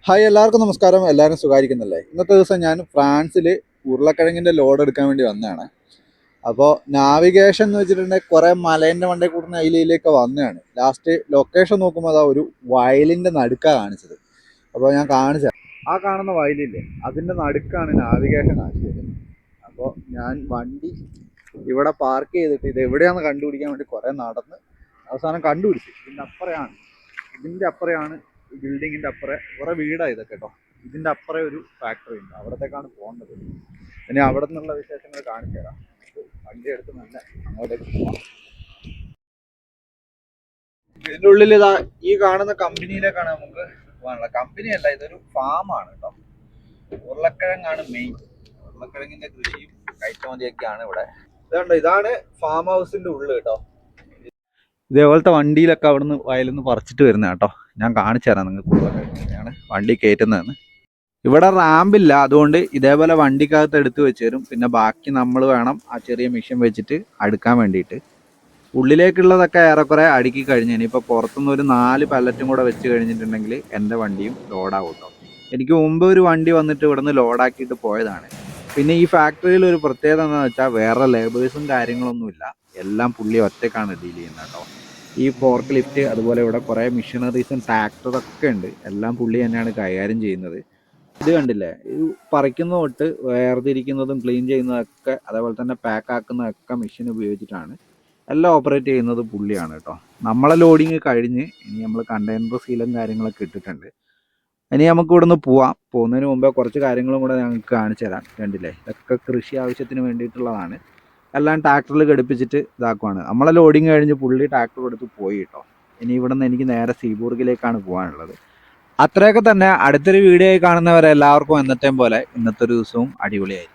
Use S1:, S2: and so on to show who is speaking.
S1: Hi, എല്ലാവർക്കും നമസ്കാരം. എല്ലാവരും സുഖമായിരിക്കുന്നല്ലേ? ഇന്നത്തെ ദിവസം ഞാൻ ഫ്രാൻസിൽ ഉരുളക്കിഴങ്ങിൻ്റെ ലോഡ് എടുക്കാൻ വേണ്ടി വന്നതാണ്. അപ്പോൾ നാവിഗേഷൻ എന്ന് വെച്ചിട്ടുണ്ടെങ്കിൽ കുറേ മലേൻ്റെ മണ്ടയിൽ കൂടുന്ന അതിലേക്ക് വന്നതാണ്. ലാസ്റ്റ് ലൊക്കേഷൻ നോക്കുമ്പോൾ അതാ ഒരു വയലിൻ്റെ നടുക്കാണ് കാണിച്ചത്. അപ്പോൾ ഞാൻ കാണിച്ച ആ കാണുന്ന വയലില്ലേ, അതിൻ്റെ നടുക്കാണ് നാവിഗേഷൻ കാണിച്ചത്. അപ്പോൾ ഞാൻ വണ്ടി ഇവിടെ പാർക്ക് ചെയ്തിട്ട് ഇത് എവിടെയാണെന്ന് കണ്ടുപിടിക്കാൻ വേണ്ടി കുറേ നടന്ന് അവസാനം കണ്ടുപിടിച്ചു. ഇതിൻ്റെ അപ്പുറയാണ് ബിൽഡിങ്ങിൻ്റെ അപ്പുറം കുറേ വീടാണ് ഇതൊക്കെ കേട്ടോ. ഇതിൻ്റെ അപ്പുറം ഒരു ഫാക്ടറി ഉണ്ട്, അവിടത്തേക്കാണ് പോകേണ്ടത്. ഇനി അവിടെ നിന്നുള്ള വിശേഷങ്ങൾ കാണിച്ചു തരാം. വണ്ടി എടുത്ത് നല്ല അങ്ങോട്ടേക്ക് പോവാം. ഇതിൻ്റെ ഉള്ളിൽ ഇതാ ഈ കാണുന്ന കമ്പനിയിലേക്കാണ് നമുക്ക് പോകാനുള്ളത്. കമ്പനിയല്ല, ഇതൊരു ഫാമാണ് കേട്ടോ. ഉരുളക്കിഴങ്ങാണ് മെയിൻ. ഉരുളക്കിഴങ്ങിൻ്റെ കൃഷിയും കയറ്റുമതിയൊക്കെയാണ് ഇവിടെ. ഇതുണ്ട്, ഇതാണ് ഫാം ഹൗസിൻ്റെ ഉള്ളിൽ കേട്ടോ. ഇതേപോലത്തെ വണ്ടിയിലൊക്കെ അവിടുന്ന് വയലിൽ നിന്ന് പറിച്ചിട്ട് വരുന്ന കേട്ടോ. ഞാൻ കാണിച്ചു തരാം നിങ്ങൾക്ക് ഉരുളക്കിഴങ്ങാണ് വണ്ടി കയറ്റുന്നതെന്ന്. ഇവിടെ റാമ്പില്ല, അതുകൊണ്ട് ഇതേപോലെ വണ്ടിക്കകത്ത് എടുത്ത് വെച്ച് തരും. പിന്നെ ബാക്കി നമ്മൾ വേണം ആ ചെറിയ മെഷീൻ വെച്ചിട്ട് അടുക്കാൻ വേണ്ടിയിട്ട്. ഉള്ളിലേക്കുള്ളതൊക്കെ ഏറെക്കുറെ അടുക്കി കഴിഞ്ഞ് ഇനിയിപ്പോൾ പുറത്തുനിന്ന് ഒരു 4 പല്ലറ്റും കൂടെ വെച്ച് കഴിഞ്ഞിട്ടുണ്ടെങ്കിൽ എൻ്റെ വണ്ടിയും ലോഡാവും കേട്ടോ. എനിക്ക് മുമ്പ് ഒരു വണ്ടി വന്നിട്ട് ഇവിടെ നിന്ന് ലോഡാക്കിയിട്ട് പോയതാണ്. പിന്നെ ഈ ഫാക്ടറിയിൽ ഒരു പ്രത്യേകത എന്താണെന്ന് വെച്ചാൽ വേറെ ലേബേഴ്സും കാര്യങ്ങളൊന്നുമില്ല, എല്ലാം പുള്ളി ഒറ്റയ്ക്കാണ് ഡീൽ ചെയ്യുന്നത് കേട്ടോ. ഈ ഫോർക്ക് ലിഫ്റ്റ് അതുപോലെ ഇവിടെ കുറേ മെഷീനറീസും ട്രാക്ടറൊക്കെ ഉണ്ട്, എല്ലാം പുള്ളി തന്നെയാണ് കൈകാര്യം ചെയ്യുന്നത്. ഇത് കണ്ടില്ലേ, ഇത് പറിക്കുന്ന തൊട്ട് വേർതിരിക്കുന്നതും ക്ലീൻ ചെയ്യുന്നതൊക്കെ അതേപോലെ തന്നെ പാക്ക് ആക്കുന്നതൊക്കെ മെഷീൻ ഉപയോഗിച്ചിട്ടാണ്. എല്ലാം ഓപ്പറേറ്റ് ചെയ്യുന്നത് പുള്ളിയാണ് കേട്ടോ. നമ്മളെ ലോഡിങ് കഴിഞ്ഞ് ഇനി നമ്മൾ കണ്ടെയ്നർ സീലും കാര്യങ്ങളൊക്കെ ഇട്ടിട്ടുണ്ട്. ഇനി നമുക്ക് ഇവിടെ നിന്ന് പോവാം. പോകുന്നതിന് മുമ്പേ കുറച്ച് കാര്യങ്ങളും കൂടെ ഞങ്ങൾക്ക് കാണിച്ചു തരാം. കണ്ടില്ലേ, ഇതൊക്കെ കൃഷി ആവശ്യത്തിന് വേണ്ടിയിട്ടുള്ളതാണ്. എല്ലാം ട്രാക്ടറിൽ ഘടിപ്പിച്ചിട്ട് ഇതാക്കുവാണ്. നമ്മളെ ലോഡിങ് കഴിഞ്ഞ് പുള്ളി ട്രാക്ടർ എടുത്ത് പോയി കേട്ടോ. ഇനി ഇവിടെ നിന്ന് എനിക്ക് നേരെ സീബൂർഗിലേക്കാണ് പോകാനുള്ളത്. അത്രയൊക്കെ തന്നെ. അടുത്തൊരു വീഡിയോ ആയി കാണുന്നവരെ എല്ലാവർക്കും എന്നത്തെയും പോലെ ഇന്നത്തെ ഒരു ദിവസവും അടിപൊളിയായി.